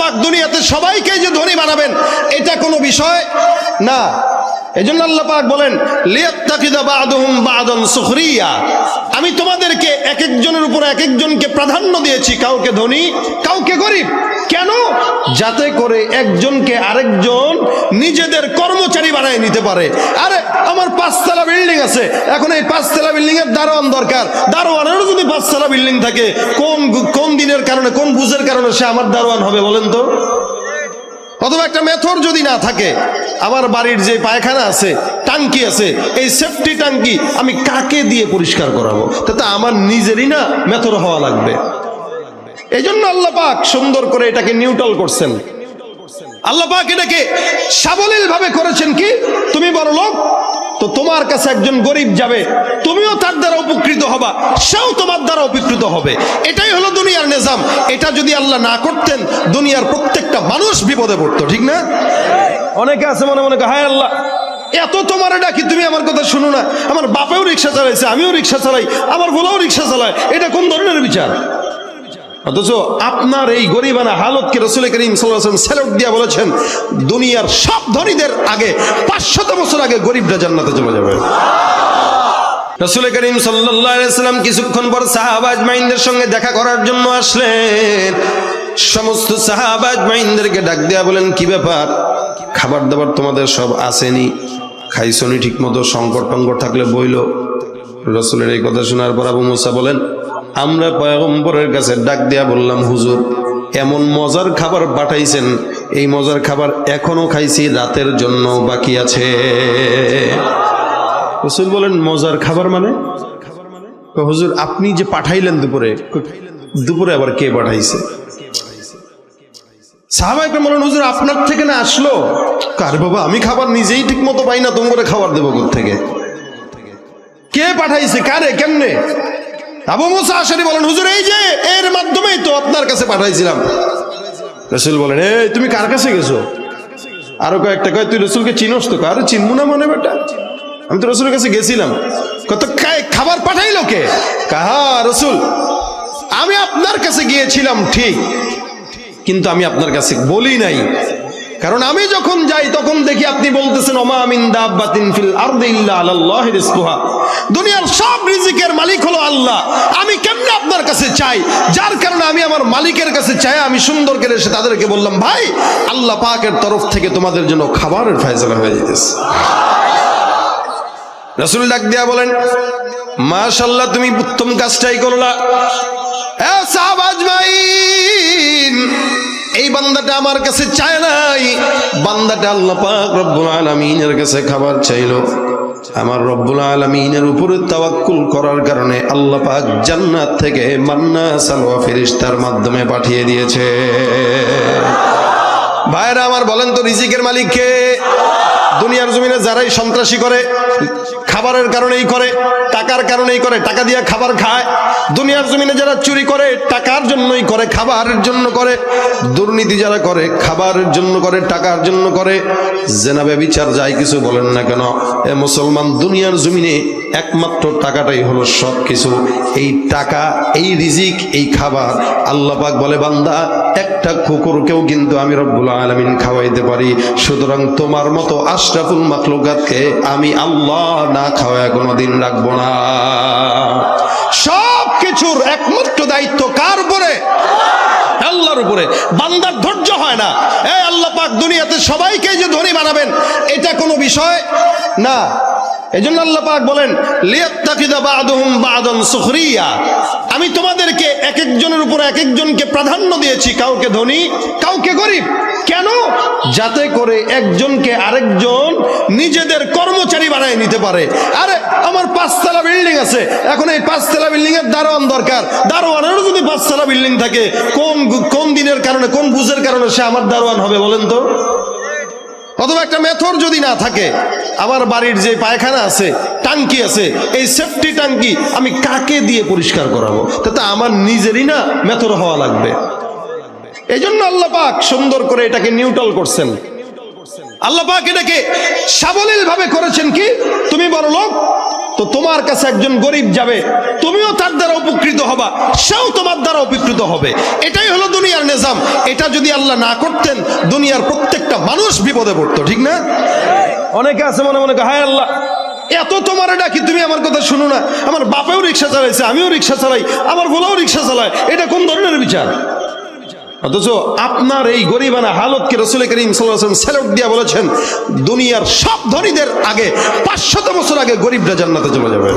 পাক দুনিয়াতে সবাইকে যে ধনী বানাবেন এটা কোনো বিষয় না। এজন্য আল্লাহ পাক বলেন লিয়াত্তাকিদা বা'দুহুম বা'দান সুখরিয়া, আমি তোমাদেরকে এক একজনের উপর এক একজনকে প্রাধান্য দিয়েছি, কাউকে ধনী কাউকে গরিব। কেন? যাতে করে একজনকে আরেকজন নিজেদের কর্মচারী বানায় নিতে পারে। আরে আমার 5 তলা বিল্ডিং আছে, এখন এই 5 তলা বিল্ডিং এর দারোয়ান দরকার, দারোয়ানেরও যদি 5 তলা বিল্ডিং থাকে, কোন দিনের কারণে কোন বুঝের কারণে সে আমার দারোয়ান হবে বলেন তো? অথবা একটা মেথর যদি না থাকে, আমার বাড়ির যে পায়খানা আছে, টাঙ্কি আছে, এই সেফটি টাঙ্কি আমি কাকে দিয়ে পরিষ্কার করাবো? তাতে আমার নিজেরই না মেথর হওয়া লাগবে। এই জন্য আল্লাহ পাক সুন্দর করে এটাকে নিউট্রাল করছেন। আল্লাহ পাক এটাকে সাবলীল ভাবে করেছেন। কি তুমি বড় লোক, তো তোমার কাছে একজন গরিব যাবে, তুমিও তার দ্বারা উপকৃত হবা, সেও তোমার দ্বারা উপকৃত হবে। এটাই হলো দুনিয়ার নিজাম। এটা যদি আল্লাহ না করতেন, দুনিয়ার প্রত্যেকটা মানুষ বিপদে পড়তো, ঠিক না? অনেকে আছে মনে মনে হায় আল্লাহ, এত তোমার ডাকি, তুমি আমার কথা শুনো না। আমার বাপেও রিক্সা চালাইছে, আমিও রিক্সা চালাই, আমার বলাও রিক্সা চালায়, এটা কোন ধরনের বিচার? অথচ আপনার এই গরিবানা হালতকে রাসূল করিম সাল্লাল্লাহু আলাইহি ওয়াসাল্লাম স্যালুট দিয়ে বলেছেন, দুনিয়ার সব ধনীদের আগে 500 বছর আগে গরিবরা জান্নাতে চলে যাবে। রাসূল করিম সাল্লাল্লাহু আলাইহি ওয়াসাল্লাম কিছুক্ষণ পর সাহাবা আজমাইনদের সঙ্গে দেখা করার জন্য আসলেন। সমস্ত সাহাবা আজমাইনদেরকে ডাক দিয়া বলেন, কি ব্যাপার, খাবার দাবার তোমাদের সব আসেনি, খাইছনি ঠিক মতো, সংকট টঙ্কট থাকলে বইলো। রাসূলের এই কথা শোনার পর আবু মুসা বলেন, আমরা পয়গম্বরের কাছে ডাক দিয়া বললাম, হুজুর এমন মজার খাবার পাঠাইছেন, এই মজার খাবার এখনো খাইছি, রাতের জন্য বাকি আছে। রাসূল বলেন, মজার খাবার মানে? হুজুর আপনি যে পাঠাইলেন দুপুরে আবার কে পাঠাইছে? সাহাবায়ে কেরাম বলেন, হুজুর আপনার থেকে না আসলো? কার বাবা, আমি খাবার নিজেই ঠিক মতো পাই না, তোমাকে খাবার দেবো কোত্থেকে? কে পাঠাইছে, কারে, কেমনে? আবু মুসা আশারী বলেন, হুজুর এই যে এর মাধ্যমেই তো আপনার কাছে পাঠাইছিলাম। রাসূল বলেন, এই তুমি কার কাছে গেছো? আরো কয়েকটা কয়, তুই রাসূলকে চিনোস তো? কার চিনবো না মানে বেটা, আমি তো রাসূলের কাছে গেছিলাম। কত খাবার পাঠাইলো কে? কাহা রাসূল, আমি আপনার কাছে গিয়েছিলাম ঠিক, কিন্তু আমি আপনার কাছে বলি নাই, কারণ আমি যখন যাই তখন দেখি আপনি বলতেছেন ওমা মিন দাব্বাতিন ফিল আরদি ইল্লা আলাল্লাহি রিজকুহা, দুনিয়ার সব রিজিকের মালিক হলো আল্লাহ। আমি কেমনে আপনার কাছে চাই? যার কারণে আমি আমার মালিকের কাছে চাই। আমি সুন্দর করে এসে তাদেরকে বললাম, ভাই আল্লাহ পাকের তরফ থেকে তোমাদের জন্য খাবারের ফয়সালা হয়ে যেতেছে। রাসূল ডাক দিয়া বলেন, মাশাআল্লাহ, তুমি উত্তম কাজটাই করলা। এ সাহাবা আজমাইন, এই বান্দাটা আমার কাছে চায় নাই, বান্দাটা আল্লাহ পাক রব্বুল আলামিনের কাছে খাবার চাইলো। আমার রব্বুল আলামিনের উপরে তাওয়াক্কুল করার কারণে আল্লাহ পাক জান্নাত থেকে মান্না সালওয়া ফেরেশতার মাধ্যমে পাঠিয়ে দিয়েছে। ভাইরা আমার, বলেন তো রিজিকের মালিক কে? দুনিয়ার জমিনে যারাই সন্ত্রাসী করে, খাবারের কারণেই করে, টাকার কারণেই করে, টাকা দিয়ে খাবার খায়। দুনিয়ার জমিনে যারা চুরি করে, টাকার জন্যই করে, খাবারের জন্য করে। দুর্নীতি যারা করে, খাবারের জন্য করে, টাকার জন্য করে। জেনা ব্যভিচার যাই কিছু বলেন না কেন, এ মুসলমান, দুনিয়ার জমিনে একমাত্র টাকাটাই হলো সব কিছু। এই টাকা, এই রিজিক, এই খাবার, আল্লাহ পাক বলে, বান্দা একটা কুকুরকেও কিন্তু আমি রব্বুল আলামিন খাওয়াইতে পারি। সুতরাং তোমার মতো আশরাফুল মাখলুকাতকে আমি আল্লাহ না খাওয়ায় কোনোদিন রাখবো না। সব কিছুর একমাত্র দায়িত্ব কার উপরে? আল্লাহর উপরে। বান্দার ধৈর্য হয় না। এই আল্লাহ পাক দুনিয়াতে সবাইকে যে ধনী বানাবেন এটা কোনো বিষয় না। এজন্য আল্লাহ পাক বলেন, লিয়াত্তাকিদা বা'দুহুম বা'দান সুখরিয়া, আমি তোমাদেরকে এক একজনের উপর এক একজনকে প্রাধান্য দিয়েছি, কাউকে ধনী কাউকে গরিব। কেন? যাতে করে একজনকে আরেকজন নিজেদের কর্মচারী বানায় নিতে পারে। আরে আমার 5 তলা বিল্ডিং আছে, এখন এই 5 তলা বিল্ডিং এর দারোয়ান দরকার, দারোয়ানেরও যদি 5 তলা বিল্ডিং থাকে, কোন দিনের কারণে কোন বুঝের কারণে সে আমার দারোয়ান হবে বলেন তো? অথবা একটা মেথর যদি না থাকে, আমার বাড়ির যে পায়খানা আছে, টাঙ্কি আছে, এই সেফটি টাঙ্কি আমি কাকে দিয়ে পরিষ্কার করাবো? তাতে আমার নিজেরই না মেথর হওয়া লাগবে। এই জন্য আল্লাহ পাক সুন্দর করে এটাকে নিউট্রাল করছেন। আল্লাহ পাক এটাকে সাবলীল ভাবে করেছেন। কি তুমি বড় লোক, তো তোমার কাছে একজন গরিব যাবে, তুমিও তার দ্বারা উপকৃত হবা, সেও তোমার দ্বারা উপকৃত হবে। এটাই হলো দুনিয়ার নিজাম। এটা যদি আল্লাহ না করতেন, দুনিয়ার প্রত্যেকটা মানুষ বিপদে পড়তো, ঠিক না? অনেকে আছে মনে মনে হায় আল্লাহ, এত তোমার ডাকি, তুমি আমার কথা শুনো না। আমার বাপেও রিক্সা চালাইছে, আমিও রিক্সা চালাই, আমার বলাও রিক্সা চালায়, এটা কোন ধরনের বিচার? অথচ আপনার এই গরিবানা হালতকে রাসূল করিম সাল্লাল্লাহু আলাইহি ওয়াসাল্লাম স্যালুট দিয়ে বলেছেন, দুনিয়ার সব ধনীদের আগে 500 বছর আগে গরিবরা জান্নাতে চলে যাবে।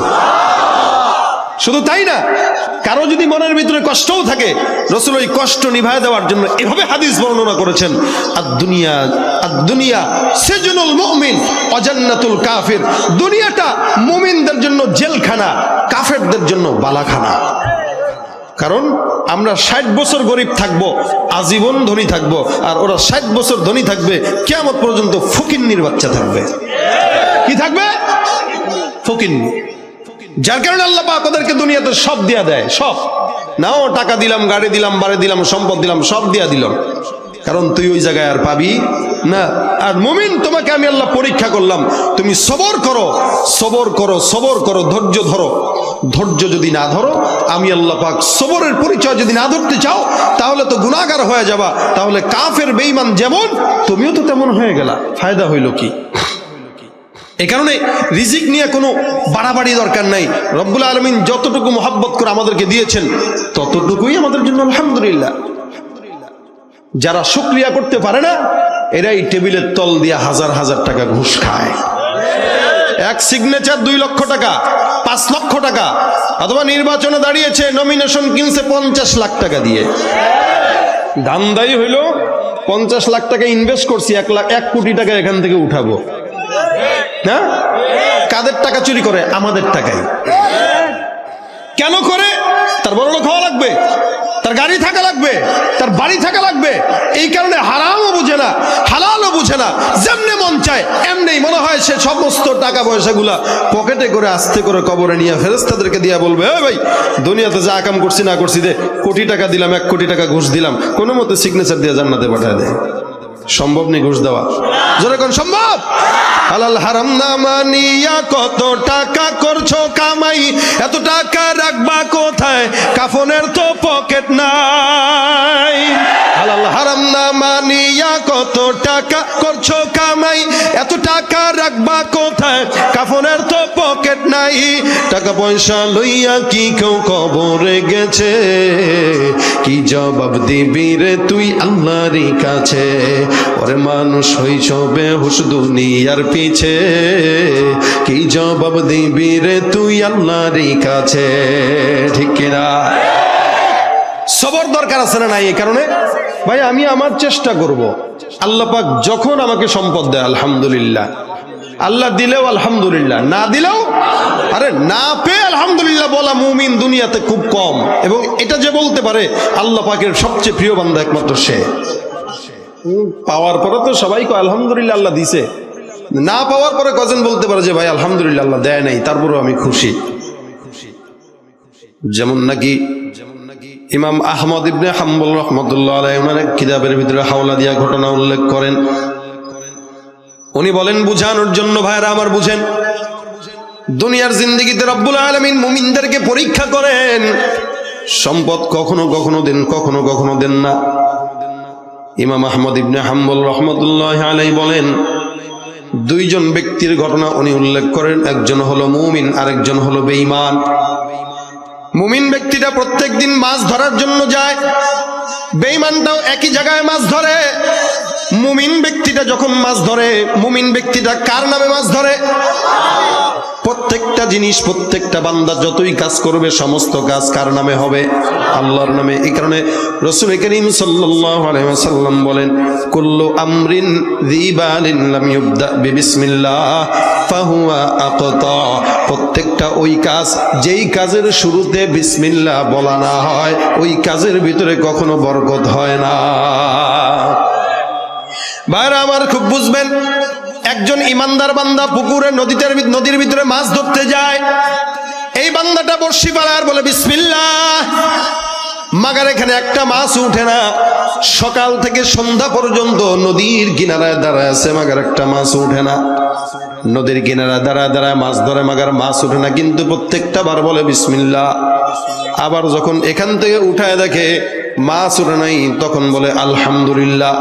শুধু তাই না, কারো যদি মনের ভিতরে কষ্টও থাকে, রাসূল ওই কষ্ট নিভায় দেওয়ার জন্য এভাবে হাদিস বর্ণনা করেছেন, আদ-দুনিয়া সিজনুল মুমিন ওয়া জান্নাতুল কাফির। দুনিয়াটা মুমিনদের জন্য জেলখানা, কাফেরদের জন্য বালাখানা। কারণ আমরা 60 বছর গরিব থাকবো, আজীবন ধনী থাকবো, আর ওরা 60 বছর ধনী থাকবে, কিয়ামত পর্যন্ত ফকিন্নির বাচ্চা থাকবে। কি থাকবে? ফকিন্নি। যার কারণে আল্লাহ পাক ওদেরকে দুনিয়াতে সব দিয়া দেয়, সব। নাও টাকা দিলাম, গাড়ি দিলাম, বাড়ি দিলাম, সম্পদ দিলাম, সব দিয়া দিলাম, কারণ তুই ওই জায়গায় আর পাবি না। আর মুমিন, তোমাকে আমি আল্লাহ পরীক্ষা করলাম, তুমি সবর করো, সবর করো, সবর করো, ধৈর্য ধরো। ধৈর্য যদি না ধরো, আমি আল্লাহ পাক সবরের পরিচয় যদি না ধরতে চাও, তাহলে তো গুনাহগার হয়ে যাবা। তাহলে কাফের বেঈমান যেমন, তুমিও তো তেমন হয়ে গেলা, ফায়দা হইল কি? এই কারণে রিজিক নিয়ে কোনো বাড়াবাড়ি দরকার নাই। রব্বুল আলামিন যতটুকু মহব্বত করে আমাদেরকে দিয়েছেন, ততটুকুই আমাদের জন্য আলহামদুলিল্লাহ। যারা শুকরিয়া করতে পারে না, এরাই টেবিলের তল দিয়ে হাজার হাজার টাকা ঘুষ খায়। এক সিগনেচার 2 লক্ষ টাকা, 5 লক্ষ টাকা, অথবা নির্বাচনে দাঁড়িয়েছে, নমিনেশন কিনছে 50 লাখ টাকা দিয়ে। ধান্দাই হইল 50 লাখ টাকা ইনভেস্ট করছি, 1 কোটি টাকা এখান থেকে উঠাবো। হ্যাঁ, কাদের টাকা চুরি করে? আমাদের টাকাই। কেন করে? তার বড় লোক হওয়া লাগবে, তার গাড়ি থাকা লাগবে, তার বাড়ি থাকা লাগবে। এই কারণে হারামও বুঝে না, হালালও বুঝে না, যেমনে মন চায় এমনি মনে হয় সে সমস্ত টাকা পয়সাগুলা পকেটে করে আস্তে করে কবরে নিয়ে ফেরেশতাদেরকে দিয়া বলবে, এ ভাই, দুনিয়াতে যা কাম করছি না করছি দে, কোটি টাকা দিলাম, 1 কোটি টাকা ঘুষ দিলাম, কোনো মতে সিগনেচার দিয়ে জান্নাতে পাঠায় দেয়। সম্ভব নেই ঘুষ দেওয়া? জোরে কোন সম্ভব? হালাল হারাম না মানিয়া কত টাকা করছো কামাই, এত টাকা রাখবা কোথায়? কাফনের তো পকেট নাই। হালাল হারাম না মানিয়া কত টাকা করছো কামাই, এত টাকা রাখবা কোথায়? কাফনের তো পকেট নাই। টাকা পয়সা লইয়া কি কেউ কবরে গেছে? কি জবাব দিবি রে তুই আল্লাহর কাছে? ওরে মানুষ হইছ বেহুশ দুনিয়ার পিছে, কি জবাব দিবি রে তুই আল্লাহর কাছে? ঠিক কিনা? সবর দরকার আছে না নাই? এই কারণে ভাই আমি আমার চেষ্টা করব, আল্লাহ পাক যখন আমাকে সম্পদ দেয় আলহামদুলিল্লাহ, আল্লাহ দিলেও আলহামদুলিল্লাহ, না দিলেও আরে না পেয়ে আলহামদুলিল্লাহ বলা মুমিন দুনিয়াতে খুব কম। এবং এটা যে বলতে পারে, আল্লাহ পাকের সবচেয়ে প্রিয় বান্দা একমাত্র সে। পাওয়ার পরে তো সবাই কয় আলহামদুলিল্লাহ আল্লাহ দিছে, না পাওয়ার পরে কজন বলতে পারে যে ভাই আলহামদুলিল্লাহ আল্লাহ দেয় নাই, তারপরেও আমি খুশি। যেমন নাকি ইমাম আহমদ ইবনে হাম্বল রাহমাতুল্লাহ আলাইহি ওনার কিতাবের ভিতরে হাওলা দিয়া ঘটনা উল্লেখ করেন। উনি বলেন, বুঝানোর জন্য ভাইরা আমার বুঝেন, দুনিয়ার জিন্দেগিতে রব্বুল আলামিন মুমিনদেরকে পরীক্ষা করেন। সম্পদ কখনো কখনো দেন, কখনো কখনো দেন না। ইমাম আহমদ ইবনে হাম্বল রাহমাতুল্লাহ আলাইহি বলেন, 2 জন ব্যক্তির ঘটনা উনি উল্লেখ করেন, একজন হলো মুমিন, আরেকজন হলো বেঈমান। মুমিন ব্যক্তিটা প্রত্যেকদিন মাছ ধরার জন্য যায়, বেঈমানটাও একই জায়গায় মাছ ধরে। মুমিন ব্যক্তিটা যখন মাছ ধরে, মুমিন ব্যক্তিটা কার নামে মাছ ধরে? প্রত্যেকটা জিনিস, প্রত্যেকটা বান্দা যতই কাজ করবে, সমস্ত কাজ কার নামে হবে? আল্লাহর নামে। এই কারণে রাসূল করিম সাল্লাল্লাহু আলাইহি ওয়াসাল্লাম বলেন, কুল্লু আমরিন যিবালিন লাম ইউবদা বিবিসমিল্লাহ ফাহুয়া আকাতা। প্রত্যেকটা ওই কাজ যেই কাজের শুরুতে বিসমিল্লাহ বলা না হয়, ওই কাজের ভিতরে কখনো বরকত হয় না। ভাইরা আমার খুব বুঝবেন, একজন ইমানদার বান্দা পুকুরে নদীর ভিতরে মাছ ধরতে যায়। এই বান্দাটা বর্শি পাড়ার বলে বিসমিল্লাহ, মাগার এখানে একটা মাছ উঠে না, সকাল থেকে সন্ধ্যা পর্যন্ত নদীর কিনারায় দাঁড়ায় আছে, মাগার একটা মাছ উঠে না। নদীর কিনারায় দাঁড়ায় দাঁড়ায় মাছ ধরে, মাগার মাছ উঠে না, কিন্তু প্রত্যেকটা বার বলে বিসমিল্লাহ। আবার যখন এখান থেকে উঠায় দেখে মাছ উঠে নাই, তখন বলে আলহামদুলিল্লাহ।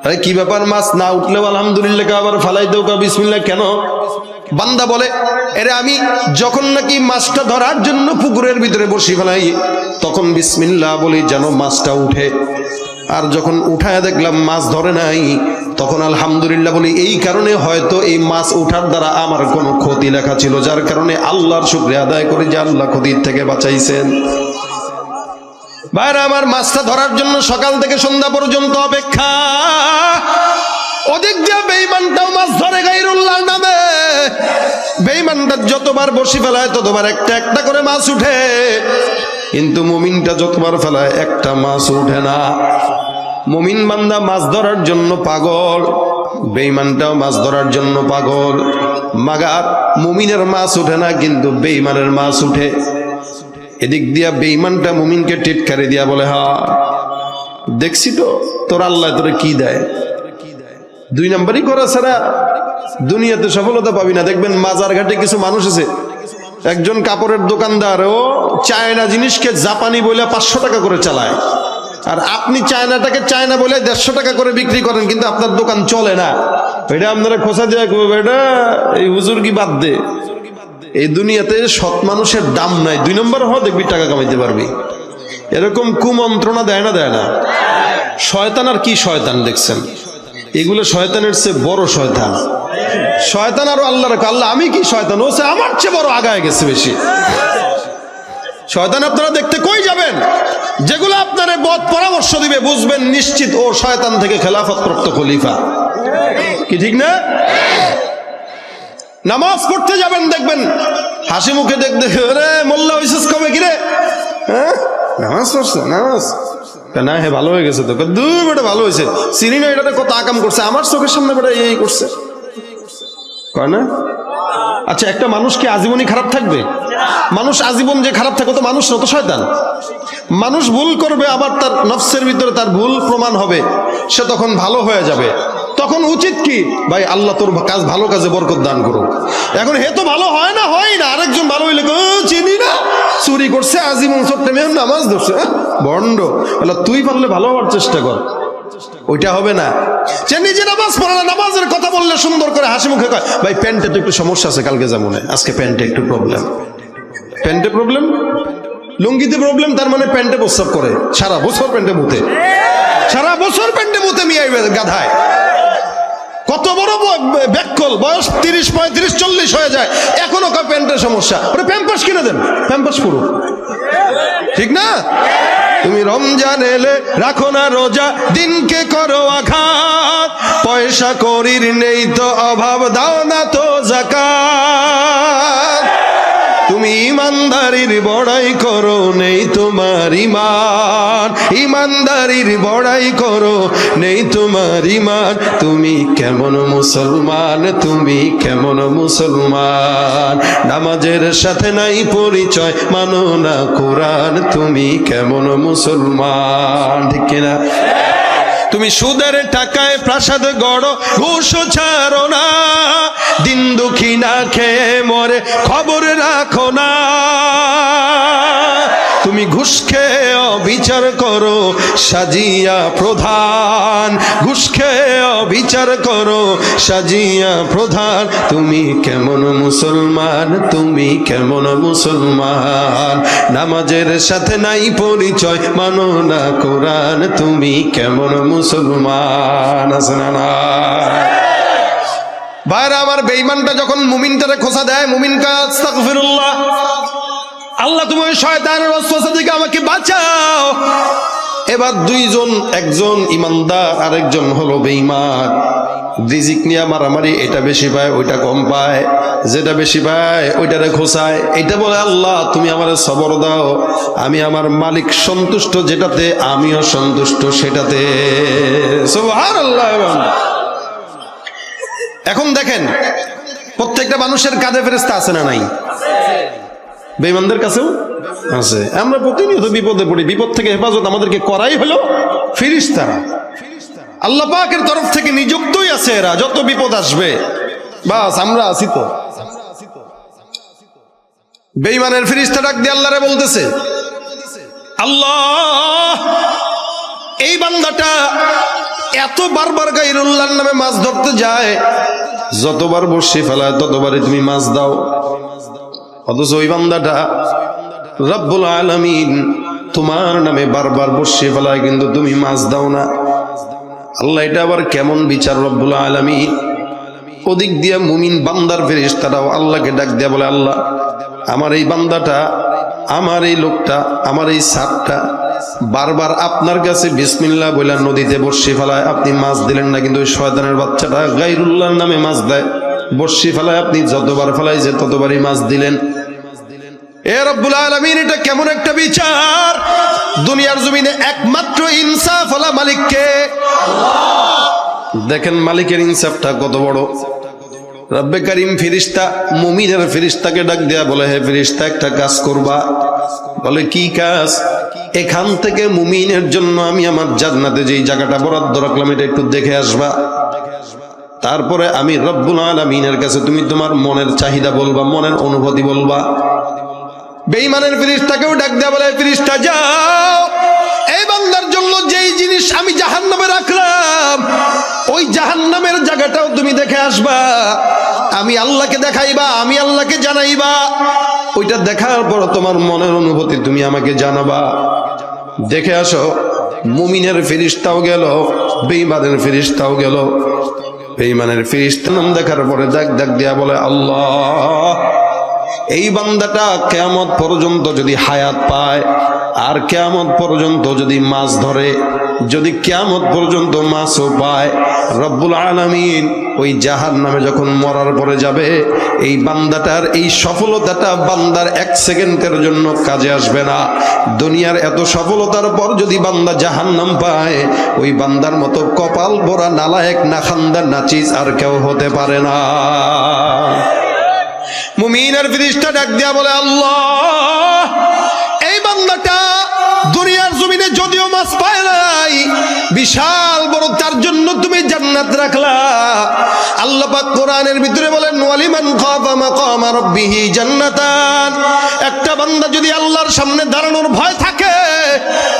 আরে কি ব্যাপার, মাছ না উঠলেও আলহামদুলিল্লাহ আবার ফালাই দেও কা বিসমিল্লাহ কেন? বান্দা বলে, এরে আমি যখন নাকি মাছটা ধরার জন্য পুকুরের ভিতরে বসি ফেলাই, তখন বিসমিল্লাহ বলি যেন মাছটা উঠে। আর যখন উঠায় দেখলাম মাছ ধরে নাই, তখন আলহামদুলিল্লাহ বলি। এই কারণে হয়তো এই মাছ উঠার দ্বারা আমার কোনো ক্ষতি লেখা ছিল, যার কারণে আল্লাহর শুকরিয়া আদায় করি যে আল্লাহ ক্ষতির থেকে বাঁচাইছেন। ভাইরা আমার, মাছটা ধরার জন্য সকাল থেকে সন্ধ্যা পর্যন্ত অপেক্ষা। ওদিক দিয়ে বেঈমানটাও মাছ ধরে গায়রুল্লাহর নামে। বেঈমানটা যতবার বসি ফেলায় ততবার একটা একটা করে মাছ উঠে, কিন্তু মুমিনটা যতবার ফেলায় একটা মাছ উঠে না। মুমিন বান্দা মাছ ধরার জন্য পাগল, বেঈমানটাও মাছ ধরার জন্য পাগল। মাগার মুমিনের মাছ উঠে না, কিন্তু বেঈমানের মাছ উঠে। এদিক দিয়া বেঈমানটা মুমিনকে টিটকারি দিয়া বলে, হা দেখছি তো তোর আল্লাহ তোরে কি দেয়, 2 নম্বরই করা ছাড়া দুনিয়াতে সফলতা পাবি না। দেখবেন মাজার ঘাটে কিছু মানুষ আছে, একজন কাপড়ের দোকানদার, ও চায়না জিনিসকে জাপানি বলে 500 টাকা করে চালায়, আর আপনি চায়নাটাকে চায়না বলে 150 টাকা করে বিক্রি করেন, কিন্তু আপনার দোকান চলে না। এটা আপনারা খোঁচা দেওয়া করবে, এটা এই হুজুর কি বাদ দে। এই দুনিয়াতে সৎ মানুষের দাম নাই, 2 নম্বর হওয়া দেখবি টাকা কামাইতে পারবি। এরকম কুমন্ত্রণা দেয় না, দেয় না? শয়তান আর কি শয়তান দেখছেন, এগুলো শয়তানের চেয়ে বড় শয়তান। শয়তান আরো আল্লাহ রাখো, আল্লাহ আমি কি শয়তান, ও আমার চেয়ে বড় আগায় গেছে বেশি। শয়তান আপনারা দেখতে কই যাবেন? যেগুলো আপনার বদ পরামর্শ দিবে, বুঝবেন নিশ্চিত ও শয়তান থেকে খেলাফত প্রাপ্ত খলিফা। কি ঠিক না? নামাজ পড়তে যাবেন, দেখবেন হাসি মুখে দেখতে, রে মোল্লা হইছিস কবে কিরে, হ্যাঁ নামাজ পড়ছে, নামাজ না, হে ভালো হয়ে গেছে তো, 2 বেটা ভালো হয়েছে, চিনি না এটাতে কত আকাম করছে, আমার চোখের সামনে বেটা এই করছে, কয় না? আচ্ছা, একটা মানুষ কি আজীবনই খারাপ থাকবে? মানুষ আজীবন যে খারাপ থাকে তো মানুষ না, তো শয়তান। মানুষ ভুল করবে, আবার তার নফসের ভিতরে তার ভুল প্রমাণ হবে, সে তখন ভালো হয়ে যাবে। তখন উচিত কি, ভাই আল্লাহ তোর কাজ, ভালো কাজে বরকত দান করো। এখন হে তো ভালো হয় না, আরেকজন ভালো হইলে চিনি না, চুরি করছে আজীবন, ছোট্ট মেয়ে নামাজ ধরছে, বন্ড। তুই পারলে ভালো হওয়ার চেষ্টা কর, ওইটা হবে না। সে নিজে নামাজ পড়ে না, নামাজের কথা বললে সুন্দর করে হাসি মুখে কয়, ভাই প্যান্টে তো একটু সমস্যা আছে, কালকে যেমন আজকে প্যান্টে একটু প্রবলেম, প্যান্টে প্রবলেম, লুঙ্গিতে প্রবলেম, তার মানে প্যান্টে প্রস্রাব করে, সারা বছর প্যান্টে মুতে, সারা বছর প্যান্টে মুতে মিয়াই গাধায়। কত বড় ব্যাকল, বয়স 30, 35, 40 হয়ে যায়, এখনো কয় প্যান্টের সমস্যা। ওরে প্যাম্পাস কিনে দেন, প্যাম্পাস পুরো, ঠিক না? তুমি রমজান এলে রাখো না রোজা, দিনকে করো আঘাত, পয়সা করির নেই তো অভাব, দাও না তো যাকাত। তুমি ইমানদারির বড়াই করো, নেই তোমার ইমান, ইমানদারির বড়াই করো, নেই তোমার ইমান। তুমি কেমন মুসলমান, তুমি কেমন মুসলমান, নামাজের সাথে নাই পরিচয়, মানো না কোরআন, তুমি কেমন মুসলমান, ঠিক কিনা? তুমি সুদের টাকায় প্রাসাদ গড়ো, ঘুষ ছাড়ো না, দিন দুঃখী না খেয়ে মরে খবর রাখো না। তুমি ঘুষ খেয়ে অবিচার করো, সাজিয়া প্রধান, ঘুষ খেয়ে অবিচার করো, সাজিয়া প্রধান। তুমি কেমন মুসলমান, তুমি কেমন মুসলমান, নামাজের সাথে নাই পরিচয়, মানো না কোরআন, তুমি কেমন মুসলমান। আছে না? ভাইরা আমার, বেঈমানটা যখন মুমিনটারে খোঁচা দেয়, মুমিন কয় আস্তাগফিরুল্লাহ, আল্লাহ তুমি ওই শয়তানের ওয়াসওয়াসা থেকে আমাকে বাঁচাও। এবার 2 জন, একজন ইমানদার আরেকজন হলো বেঈমান, রিজিক নিয়ে মারামারি, এটা বেশি পায় ওইটা কম পায়, যেটা বেশি পায় ওইটারে খোঁচায়। এটা বলে আল্লাহ তুমি আমার সবর দাও, আমি আমার মালিক সন্তুষ্ট যেটাতে, আমিও সন্তুষ্ট সেটাতে। সুবহানাল্লাহ। এখন দেখেন, প্রত্যেকটা মানুষের কাঁধে ফেরেশতা আছে না নাই? বেঈমানদের কাছেও আছে। আমরা প্রতিনিয়ত বিপদে পড়ি, বিপদ থেকে হেফাজত আমাদেরকে করাই হলো ফেরেশতারা। আল্লাহ পাকের তরফ থেকে নিযুক্তই আছে এরা, যত বিপদ আসবে বাস আমরা আছি তো। বেঈমানের ফেরেশতা ডাক দিয়ে আল্লাহরে বলতেছে, আল্লাহ এই বান্দাটা এত বারবার গায়রুল্লাহর নামে মাছ ধরতে যায়, যতবার বর্ষি ফেলায় ততবারই তুমি মাছ দাও, অথচ ওই বান্দাটা রব্বুল আলামিন তোমার নামে বারবার বর্ষি ফেলায় কিন্তু তুমি মাছ দাও না। আল্লাহ এটা আবার কেমন বিচার রব্বুল আলামিন? ওদিক দিয়ে মুমিন বান্দার ফেরেশতারাও আল্লাহকে ডাক দিয়ে বলে, আল্লাহ আমার এই বান্দাটা, আমার এই লোকটা, আমার এই সাপটা বারবার আপনার কাছে বিসমিল্লাহ বলে নদীতে বর্ষি ফেলায়, আপনি মাছ দিলেন না, কিন্তু ওই শয়তানের বাচ্চাটা গায়রুল্লাহর নামে মাছ দেয়, বর্ষি ফেলায় আপনি যতবার ফেলাইছে ততবারই মাছ দিলেন। এ রব্বুল আলামিন, এটা কেমন একটা বিচার? দুনিয়ার জমিনে একমাত্র ইনসাফ ওয়ালা মালিককে। দেখেন মালিকের ইনসাফটা কত বড়। রব্বে কারীম ফেরেশতা মুমিনের ফেরেশতাকে ডাক দেয়া বলে, হে ফেরেশতা একটা কাজ করবা। বলে কি কাজ? এখান থেকে মুমিনের জন্য আমি আমার জান্নাতে যেই জায়গাটা বরাদ্দ রাখলাম এটা একটু দেখে আসবা। তারপরে আমি রব্বুল আলামিনের কাছে তুমি তোমার মনের চাহিদা বলবা, মনের অনুভূতি বলবা। বেঈমানের ফেরেশতাকেও ডাক দেয়া বলে, ফেরেশতা যাও, এই বান্দার জন্য যেই জিনিস আমি জাহান্নামে রাখলাম ওই জাহান্নামের জায়গাটাও তুমি দেখে আসবা, আমি আল্লাহকে দেখাইবা, আমি আল্লাহকে জানাইবা, ওইটা দেখার পর তোমার মনের অনুভূতি তুমি আমাকে জানাবা। দেখে আসো। মুমিনের ফেরেশতাও গেল, বেঈমানের ফেরেশতাও গেল। বেঈমানের ফেরেশতা নাম দেখার পরে ডাক দিয়া বলে, আল্লাহ এই বান্দাটা কিয়ামত পর্যন্ত যদি হায়াত পায়, আর কিয়ামত পর্যন্ত যদি মাছ ধরে, যদি কিয়ামত পর্যন্ত মাছও পায়, রব্বুল আলামিন ওই জাহান্নামে যখন মরার পরে যাবে, এই বান্দাটার এই সফলতাটা বান্দার এক সেকেন্ডের জন্য কাজে আসবে না। দুনিয়ার এত সফলতার পর যদি বান্দা জাহান্নাম পায়, ওই বান্দার মতো কপাল ভরা নালায়েক নাখান্দা নাচিস আর কেউ হতে পারে না। মুমিনের ফেরেশতা ডাক দিয়া বলে, আল্লাহ এই বান্দাটা দুনিয়ার জমিনে যদিও মাছ পায় নাই, বিশাল বড় তার জন্য তুমি জান্নাত রাখলা। আল্লাহ পাক কোরআনের ভিতরে বলেন, ওয়ালিমান খাফা মাকামা রাব্বিহি জান্নাতান। একটা বান্দা যদি আল্লাহর সামনে দাঁড়ানোর ভয় থাকে,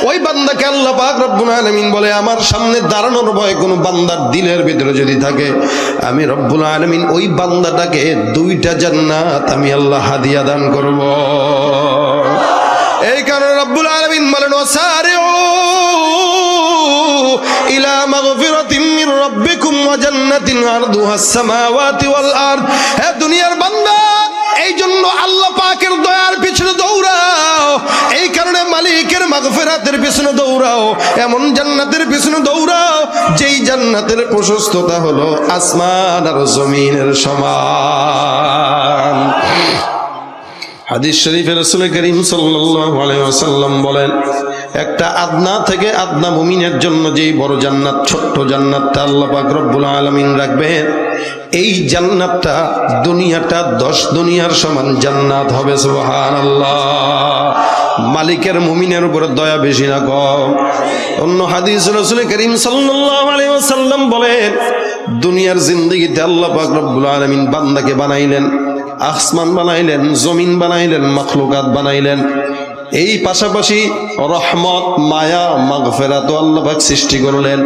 ওই বান্দাকে আল্লাহ পাক রব্বুল আলামিন বলে, আমার সামনে দাঁড়ানোর ভয় কোন বান্দার দিলের ভিতরে যদি থাকে, আমি রব্বুল আলামিন ওই বান্দাটাকে 2টা জান্নাত আমি আল্লাহ হাদিয়া দান করব। এই কারণে রব্বুল আলামিন বলেন, ওয়াসারিউ ইলা মাগফিরাতিন মির রাব্বিকুম ওয়া জান্নাতিন আরদুহাস সামাওয়াতি ওয়াল আরদ। হে দুনিয়ার বান্দা, এই জন্য আল্লাহ পাকের দয়ার পিছনে দৌড়াও, এই কারণে মালিকের মাগফিরাতের পিছনে দৌড়াও, এমন জান্নাতের পিছনে দৌড়াও যেই জান্নাতের প্রশস্ততা হলো আসমান আর জমিনের সমান। হাদিস শরীফে রাসূল করিম সাল্লাল্লাহু আলাইহি ওয়াসাল্লাম বলেন, একটা আদনা থেকে আদনা মুমিনের জন্য যেই বড় জান্নাত, ছোট্ট জান্নাতটা আল্লাহ পাক রব্বুল আলামিন রাখবেন, এই জান্নাতটা দুনিয়াটা 10 দুনিয়ার সমান জান্নাত হবে। সুবহানাল্লাহ। মালিকের মুমিনের উপরে দয়া বেশি না কম? অন্য হাদিস রাসূল করিম সাল্লাল্লাহু আলাইহি ওয়াসাল্লাম বলেন, দুনিয়ার জিন্দেগিতে আল্লাহ পাক রব্বুল আলামিন বান্দাকে বানাইলেন, আসমান বানাইলেন, জমিন বানাইলেন, মাখলুকাত বানাইলেন, এই পাশাপাশি রহমত, মায়া, মাগফিরাত আল্লাহ পাক সৃষ্টি করলেন।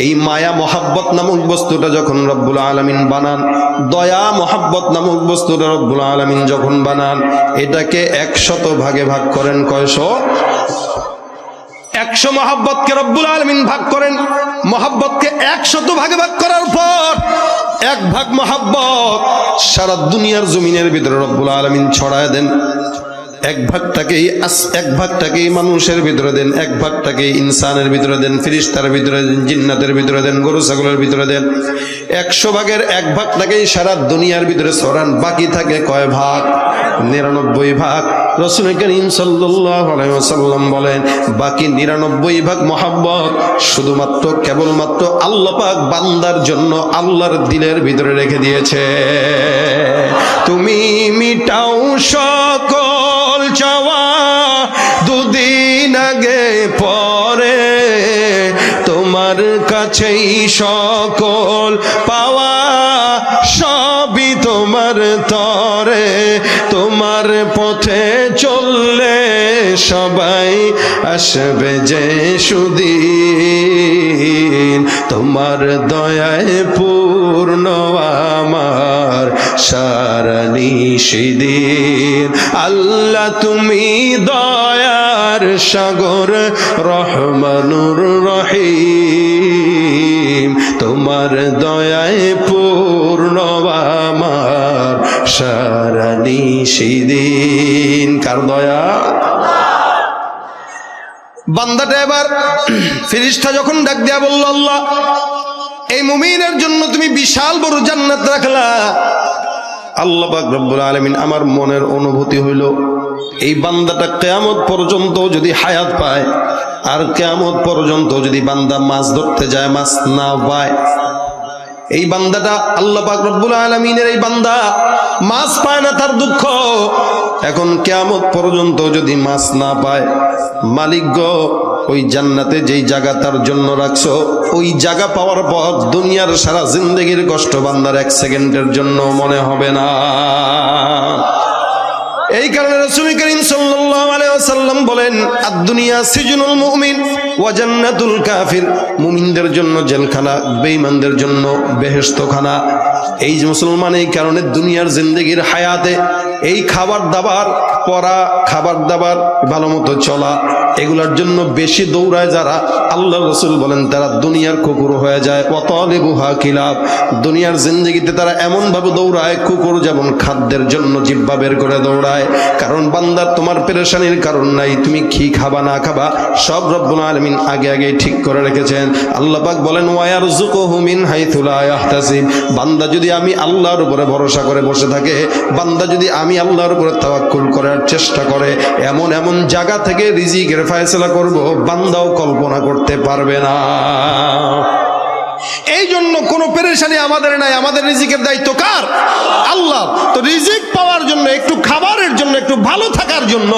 এই মায়া মহাব্বত নামক বস্তুটা যখন রব্বুল আলামিন বানান, দয়া মহাব্বত নামক বস্তুটা রব্বুল আলামিন যখন বানান, এটাকে 100 ভাগে ভাগ করেন। কয়শো? 100 মহাব্বতকে রব্বুল আলামিন ভাগ করেন। মহাব্বতকে 100 ভাগে ভাগ করার পর 1 ভাগ মহাব্বত সারা দুনিয়ার জমিনের ভিতরে রব্বুল আলামিন ছড়ায় দেন। 1 ভাগটাকেই মানুষের ভিতরে দেন, 1 ভাগটাকেই ইনসানের ভিতরে দেন, ফেরেশতার ভিতরে দেন, জিন্নাতের ভিতরে দেন, গরু ছাগলের ভিতরে দেন। 100 ভাগের 1 ভাগটাকেই সারা দুনিয়ার ভিতরে ছড়ান। বাকি থাকে কয় ভাগ? 99 ভাগ। রাসূল করিম সাল্লাল্লাহু আলাইহি ওয়াসাল্লাম বলেন, বাকি 99 ভাগ মহাব্বত শুধুমাত্র কেবলমাত্র আল্লাহ পাক বান্দার জন্য আল্লাহর দিলের ভিতরে রেখে দিয়েছে। তুমি মিটাও সকল কাছেই সকল পাওয়া, সবই তোমার তরে, তোমার পথে চললে সবাই আসবে যে সুদিন, তোমার দয়ায় পূর্ণ আমার সারা নিশিদিন। আল্লাহ তুমি দয়ার সাগর, রহমানুর রহিম, তোমার দয়ায় পূর্ণ আমার সারা নিশিদিন। কার দয়া? বান্দাটা এবার ফেরেশতা যখন ডাক দিয়া বলল, আল্লাহ এই মুমিনের জন্য তুমি বিশাল বড় জান্নাত রাখলা। আল্লাহ পাক রব্বুল আলামিন আমার মনের অনুভূতি হইল এই বান্দাটা কিয়ামত পর্যন্ত যদি হায়াত পায়, আর কিয়ামত পর্যন্ত যদি বান্দা মাছ ধরতে যায় মাছ না পায়, এই বান্দাটা আল্লাহ পাক রব্বুল আলামিনের এই বান্দা মাছ পায় না তার দুঃখ। এখন কিয়ামত পর্যন্ত যদি মাছ না পায়, মালিক গো ওই জান্নাতে যেই জায়গা তার জন্য রাখছো, ওই জায়গা পাওয়ার পর দুনিয়ার সারা জিন্দেগির কষ্ট বান্দার 1 সেকেন্ডের জন্য মনে হবে না। এই কারণে রাসূল করিম সাল্লাল্লাহু আলাইহি ওয়াসাল্লাম বলেন, আদ-দুনিয়া সিজনুল মুমিন ওয়া জান্নাতুল কাফির, মুমিনদের জন্য জেলখানা, বেঈমানদের জন্য বেহেশতখানা। এই যে মুসলমান এই কারণে দুনিয়ার জিন্দেগির হায়াতে এই খাবার দাবার পরা, খাবার দাবার ভালো মতো চলা, এগুলোর জন্য বেশি দৌড়ায় যারা, আল্লাহ রাসূল বলেন তারা দুনিয়ার কুকুর হয়ে যায়। ওয়াতালিবুহা কিলাব, দুনিয়ার জিন্দেগিতে তারা এমন ভাবে দৌড়ায় কুকুর যেমন খাদ্যের জন্য জিহ্বা বের করে দৌড়ায়। কারণ বান্দা তোমার পেরেশানির কারণ নাই, তুমি কি খাবা না খাবা সব রব্বুল আলামিন আগে আগে ঠিক করে রেখেছেন। আল্লাহ পাক বলেন, ওয়ায়ারযুকুহু মিন হাইথু লা ইয়াহতাসিব, বান্দা যদি আমি আল্লাহর উপরে ভরসা করে বসে থাকে, বান্দা যদি আমি আল্লাহর উপরে তাওয়াক্কুল করার চেষ্টা করে, এমন এমন জায়গা থেকে রিজিকের ফয়সালা করব বান্দাও কল্পনা করতে পারবে না। এই জন্য কোনো পেরেশানি আমাদের নাই, আমাদের রিজিকের দায়িত্ব কার? আল্লাহ। তো রিজিক পাওয়ার জন্য, একটু খাবারের জন্য, একটু ভালো থাকার জন্য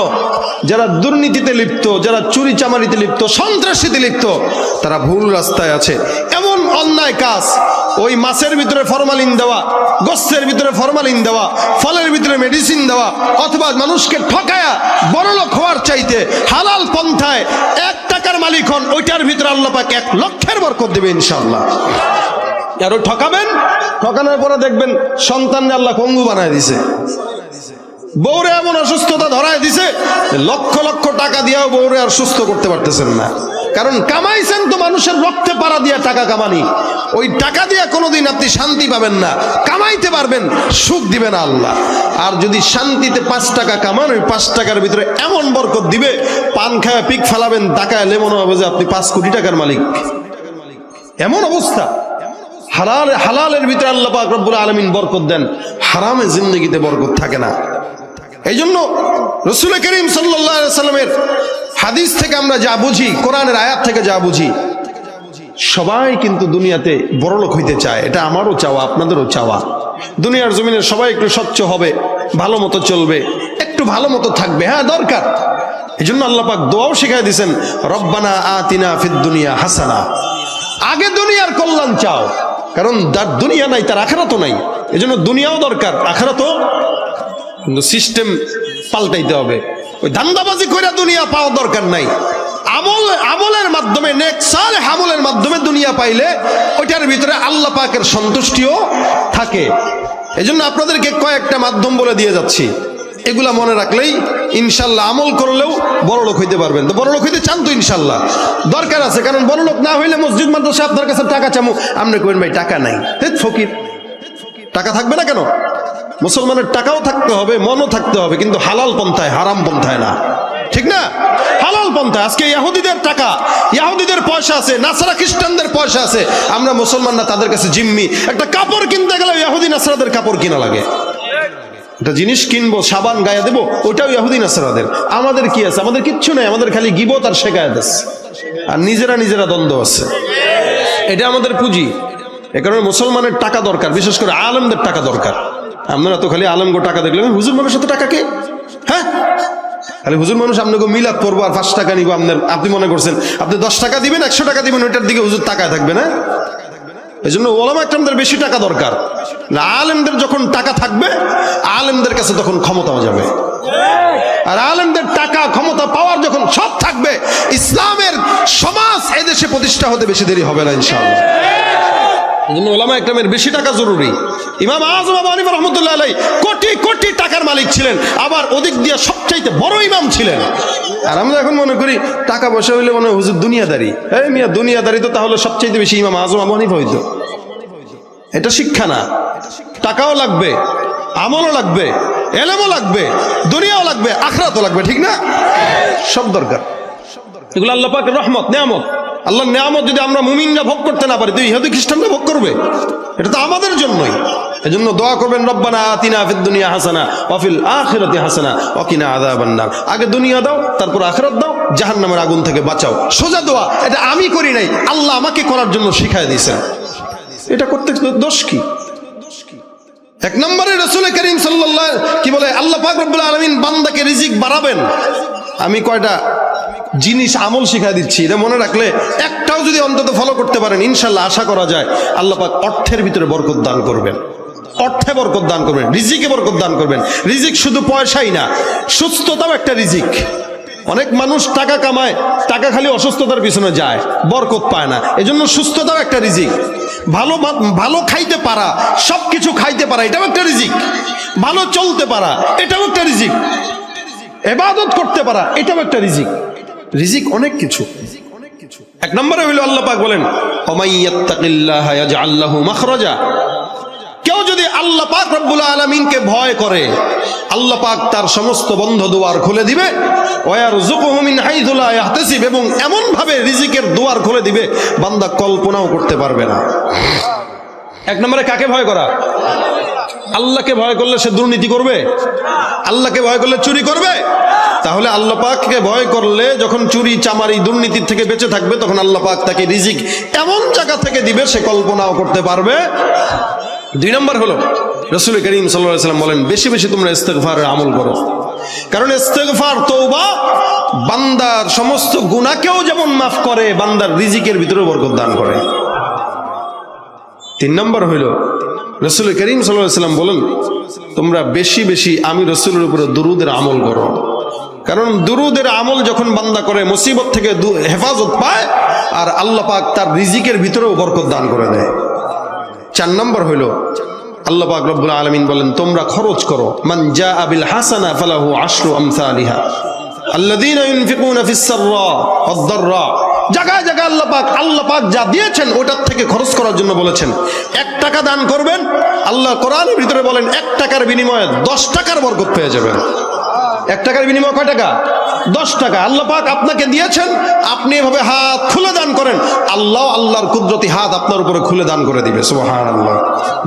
যারা দুর্নীতিতে লিপ্ত, যারা চুরি চামারিতে লিপ্ত, সন্ত্রাসীতে লিপ্ত, তারা ভুল রাস্তায় আছে। এমন অন্যায় কাজ, ওই মাছের ভিতরে ফরমালিন দেওয়া, গোস্তের ভিতরে ফরমালিন দেওয়া, ফলের ভিতরে মেডিসিন দেওয়া, অথবা মানুষকে ঠকায়া বড়লোক হওয়ার চাইতে হালাল পন্থায় 1 টাকার মালিক হন, ওইটার ভিতরে আল্লাহ পাক 1 লক্ষের বরকত দেবে ইনশাআল্লাহ। আর ওই ঠকাবেন, ঠকানোর পরে দেখবেন সন্তানকে আল্লাহ পঙ্গু বানায় দিছে, বউরে এমন অসুস্থতা ধরায় দিছে, লক্ষ লক্ষ টাকা দিয়েও বউরে আর সুস্থ করতে পারতেছেন না। কারণ কামাইছেন তো মানুষের রক্তে পাড়া দিয়া টাকা কামানি, ওই টাকা দিয়া কোনোদিন আপনি শান্তি পাবেন না। কামাইতে পারবেন, সুখ দিবে না আল্লাহ। আর যদি শান্তিতে 5 টাকা কামান, ওই 5 টাকার ভিতরে এমন বরকত দিবে, পান খায় পিক ফেলাবেন, টাকায় মনে হবে যে আপনি 5 কোটি টাকার মালিক। এমন অবস্থা। হালালের ভিতরে আল্লাহ পাক রব্বুল আলামিন বরকত দেন, হারামে জিন্দেগিতে বরকত থাকে না। এই জন্য রাসূল করিম সাল্লাল্লাহু আলাইহি ওয়াসাল্লামের হাদিস থেকে আমরা যা বুঝি, কোরআনের আয়াত থেকে যা বুঝি, সবাই কিন্তু দুনিয়াতে বড়লোক হইতে চায়। এটা আমারও চাওয়া, আপনাদেরও চাওয়া। দুনিয়ার জমিনে সবাই একটু স্বচ্ছ হবে, ভালো মতো চলবে, একটু ভালো মতো থাকবে, হ্যাঁ দরকার। এই জন্য আল্লাহ পাক দোয়াও শিখাই দিয়েছেন, রব্বানা আতিনা ফিদ দুনিয়া হাসানা। আগে দুনিয়ার কল্যাণ চাও, কারণ যার দুনিয়া নাই তার আখিরাতও নাই। এই জন্য দুনিয়াও দরকার, আখিরাতও, কিন্তু সিস্টেম পাল্টাইতে হবে। ওই ধান্দাবাজি করে দুনিয়া পাওয়া দরকার নাই। আমলের মাধ্যমে, নেক সালেহ আমলের মাধ্যমে দুনিয়া পাইলে ওইটার ভিতরে আল্লাহ পাকের সন্তুষ্টিও থাকে। এই জন্য আপনাদেরকে কয়েকটা মাধ্যম বলে দিয়ে যাচ্ছি, এগুলা মনে রাখলেই ইনশাল্লাহ আমল করলেও বড়লোক হইতে পারবেন। তো বড়লোক হইতে চান তো ইনশাল্লাহ, দরকার আছে। কারণ বড়লোক না হইলে মসজিদ মাদ্রাসা আপনার কাছে টাকা চামু, আপনি কইবেন ভাই টাকা নাই, ফকির। টাকা থাকবে না কেন? মুসলমানের টাকাও থাকতে হবে, মনও থাকতে হবে, কিন্তু হালাল পন্থায়, হারাম পন্থায় না, ঠিক না? হালাল পন্থায়। আজকে ইহুদিদের টাকা, ইহুদিদের পয়সা আছে, নাসারা খ্রিস্টানদের পয়সা আছে, আমরা মুসলমানরা তাদের কাছে জিম্মি। একটা কাপড় কিনতে গেলে ইহুদি নাসারাদের কাপড় কিনা লাগে। একটা জিনিস কিনবো, সাবান গায়ে দেবো, ওটাও ইহুদি নাসারাদের। আমাদের কি আছে? আমাদের কিচ্ছু নেই, আমাদের খালি গিবত আর শেখায়াত আছে, আর নিজেরা দ্বন্দ্ব আছে। এটা আমাদের পুঁজি। এ কারণে মুসলমানের টাকা দরকার, বিশেষ করে আলেমদের টাকা দরকার। আপনারা তো খালি আলেমগো টাকা দেখলেন, হুজুর মানুষের সাথে টাকা কে? হ্যাঁ, খালি হুজুর মানুষ আপনাকে মিলাদ করবো আর 5 টাকা নিবো, আপনি মনে করছেন আপনি 10 টাকা দিবেন, 100 টাকা দিবেন, ওইটার দিকে হুজুর তাকায় থাকবে না। এই জন্য ওলামা একরামদের বেশি টাকা দরকার। আলেমদের যখন টাকা থাকবে, আলেমদের কাছে তখন ক্ষমতাও যাবে। আর আলেমদের টাকা ক্ষমতা পাওয়ার যখন সব থাকবে, ইসলামের সমাজ এদেশে প্রতিষ্ঠা হতে বেশি দেরি হবে না ইনশাআল্লাহ। এই জন্য ওলামা একরামের বেশি টাকা জরুরি। ইমাম আযম আবু হানিফা রাহমাতুল্লাহ আলাইহি কোটি কোটি টাকার মালিক ছিলেন, আবার ওদিক দিয়ে সবচাইতে বড় ইমাম ছিলেন। আর আমরা এখন মনে করি টাকা পয়সা হইলে মনে হয় হুজুর দুনিয়াদারি। এই মিয়া, দুনিয়াদারি তো তাহলে সবচাইতে বেশি ইমাম আযম আবু হানিফা হইতো। এটা শিক্ষা না। টাকাও লাগবে, আমলও লাগবে, এলেমও লাগবে, দুনিয়াও লাগবে, আখিরাতও লাগবে, ঠিক না? সব দরকার। এগুলো আল্লাহ পাকের রহমত, নিয়ামত। আল্লাহর নিয়ামত যদি আমরা মুমিনরা ভোগ করতে না পারি, তো ইহুদি খ্রিস্টানরা ভোগ করবে? এটা তো আমাদের জন্যই। এজন্য দোয়া করবেন, রব্বানা আতিনা ফিদ দুনিয়া হাসানা ওয়া ফিল আখিরাতি হাসানা ওয়া কিনা আযাবান নার। আগে দুনিয়া দাও, তারপর আখিরাত দাও, জাহান্নামের আগুন থেকে বাঁচাও। সোজা দোয়া, এটা আমি করি নাই, আল্লাহ আমাকে করার জন্য শিখায় দিয়েছেন। এটা করতে দোষ কি? এক নম্বরে রাসূল করিম সাল্লাল্লাহু কি বলে, আল্লাহ পাক রব্বুল আলামিন বান্দাকে রিজিক বাড়াবেন। আমি কয়টা জিনিস আমল শিখা দিচ্ছি, এটা মনে রাখলে একটাও যদি অন্তত ফলো করতে পারেন, ইনশাআল্লাহ আশা করা যায় আল্লাহ পাক অর্থের ভিতরে বরকত দান করবেন, অর্থে বরকত দান করবেন, রিজিকে বরকত দান করবেন। রিজিক শুধু পয়সাই না, সুস্থতাও একটা রিজিক। অনেক মানুষ টাকা কামায়, টাকা খালি অসুস্থতার পিছনে যায়, বরকত পায় না। এজন্য সুস্থতাও একটা রিজিক। ভালো খাইতে পারা, সবকিছু খাইতে পারা, এটাও একটা রিজিক। ভালো চলতে পারা, এটাও একটা রিজিক। ইবাদত করতে পারা, এটাও একটা রিজিক। রিজিক অনেক কিছু। এক নম্বরে হইল আল্লাহ পাক বলেন, ওমাইয়াত্তাকিল্লাহা ইয়াজআল লাহু মাখরাজা। কেউ যদি আল্লাহ পাক রব্বুল আলামিনকে ভয় করে, আল্লাহ পাক তার সমস্ত বন্ধ দুয়ার খুলে দিবে। ওয়ারযুকুহু মিন হাইযু লা ইয়াহতাসিব, এবং এমন ভাবে রিজিকের দুয়ার খুলে দিবে বান্দা কল্পনাও করতে পারবে না। এক নম্বরে কাকে ভয় করা? আল্লাহকে ভয় করলে সে দুর্নীতি করবে? আল্লাহকে ভয় করলে চুরি করবে? তাহলে আল্লাহ পাককে ভয় করলে যখন চুরি চামারি দুর্নীতির থেকে বেঁচে থাকবে, তখন আল্লাহ পাক তাকে রিজিক এমন জায়গা থেকে দিবে সে কল্পনাও করতে পারবে। 2 নম্বর হলো রাসূল করিম সাল্লাল্লাহু আলাইহি ওয়াসাল্লাম বলেন, বেশি বেশি তোমরা ইস্তেগফারের আমল করো। কারণ ইস্তেগফার, তওবা বান্দার সমস্ত গুনাহকেও যেমন মাফ করে, বান্দার রিজিকের ভিতরে বরকত দান করে। 3 নম্বর হইল রাসূল করিম সাল্লাল্লাহু আলাইহি ওয়াসাল্লাম বলেন, তোমরা বেশি বেশি আমি রাসূলের উপরে দুরূদের আমল করো। কারণ দুরূদের আমল যখন বান্দা করে, মুসিবত থেকে হেফাজত পায়, আর আল্লাহ পাক তার রিজিকের ভিতরেও বরকত দান করে দেয়। 4 নম্বর হইল আল্লাহ পাক রব্বুল আলামিন বলেন, তোমরা খরচ করো। মান জাআ বিল হাসানা ফালাহু আশরু আমসালিহা আল্লাযীনা ইউনফিকুনা ফিস সাররা ওয়াদ দাররা। জায়গায় জায়গায় আল্লাহ পাক যা দিয়েছেন ওটার থেকে খরচ করার জন্য বলেছেন। 1 টাকা দান করবেন, আল্লাহ কোরআনের ভিতরে বলেন 1 টাকার বিনিময়ে 10 টাকার বরকত পেয়ে যাবেন। 1 টাকার বিনিময়ে কয় টাকা? 10 টাকা। আল্লাহ পাক আপনাকে দিয়েছেন, আপনি এভাবে হাত খুলে দান করেন, আল্লাহ আল্লাহর কুদরতি হাত আপনার উপরে খুলে দান করে দিবে। সুবহানাল্লাহ।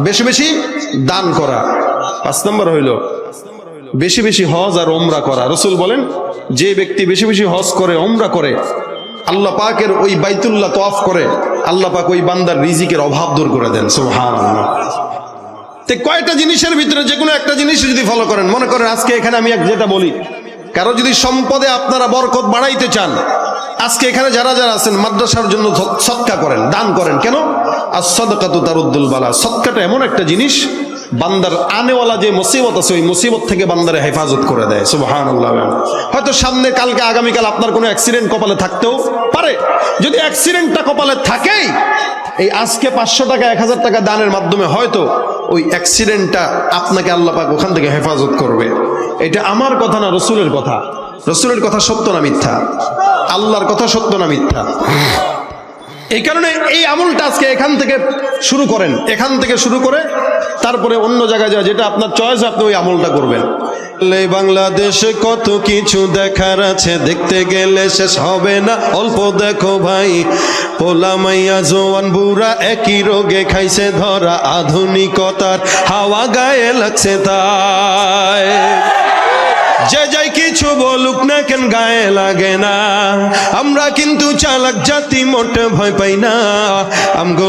বেশি বেশি দান করা। 5 নম্বর হইল বেশি বেশি হজ আর ওমরা করা। রাসূল বলেন, যে ব্যক্তি বেশি বেশি হজ করে, ওমরা করে, আল্লাহ পাকের ওই বাইতুল্লাহ তওয়াফ করে, আল্লাহ পাক ওই বান্দার রিজিকের অভাব দূর করে দেন। সুবহানাল্লাহ। তে কয়টা জিনিসের ভিতরে যে কোনো একটা জিনিস যদি ফলো করেন, মনে করেন আজকে এখানে আমি যেটা বলি, কারো যদি সম্পদে আপনারা বরকত বাড়াইতে চান, আজকে এখানে যারা যারা আছেন মাদ্রাসার জন্য সদকা করেন, দান করেন। কেন? as-সাদাকাতু তারুদ্দুল বালা। সদকাটা এমন একটা জিনিস, বান্দার আনেওয়ালা যে মুসিবত আছে, ওই মুসিবত থেকে বান্দারে হেফাজত করে দেয়। সুবহানাল্লাহ। হয়তো সামনে কালকে আগামীকাল আপনার কোনো অ্যাক্সিডেন্ট কপালে থাকতেও পারে। যদি অ্যাক্সিডেন্টটা কপালে থাকেই, এই আজকে 500 টাকা 1000 টাকা দানের মাধ্যমে হয়তো ওই অ্যাক্সিডেন্টটা আপনাকে আল্লাহ পাক ওখান থেকে হেফাজত করবে। এটা আমার কথা না, রাসূলের কথা। রাসূলের কথা সত্য না মিথ্যা? আল্লাহর কথা সত্য না মিথ্যা? এই কারণে এই আমলটা আজকে এখান থেকে শুরু করেন, এখান থেকে শুরু করে তারপরে অন্য জায়গায় যায়, যেটা আপনার চয়েস, আপনি ওই আমলটা করবেন। বাংলাদেশে কত কিছু দেখার আছে, দেখতে গেলে শেষ হবে না। অল্প দেখো ভাই, পোলা মাইয়া জোয়ান বুড়া একই রোগে খাইছে ধরা, আধুনিকতার হাওয়া গায়ে লাগছে তাই। যে যাই কিছু বলুক না কেন গায়ে লাগে না, আমরা কিন্তু চালাক জাতি, মোটে ভয় পাই না। আমগো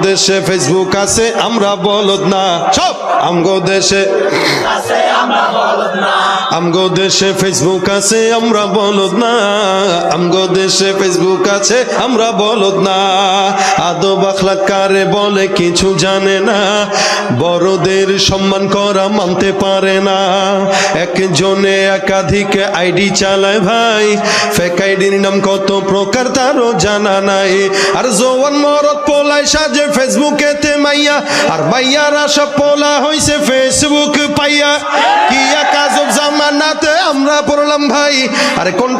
দেশে ফেসবুক আছে, আমরা বলদ না। সব আমগো দেশে আমগো দেশে ফেসবুক আছে আমরা বলদ না, আমগো দেশে ফেসবুক আছে আমরা বলদ না। আদব আখলাক কারে বলে কিছু জানে না, বড়দের সম্মান করা মানতে পারে না। একজনে একাধিক আইডি চালায় ভাই, ফেক আইডির নাম কত প্রকার তারও জানা নাই। আর জওয়ান মরদ পোলায় সাজে ফেসবুকেতে মাইয়া, আর মাইয়ারা সব পোলা হইছে ফেসবুক পাইয়া। কি এক আজব জামানাতে আমরা পড়লাম ভাই, আরে কোনটা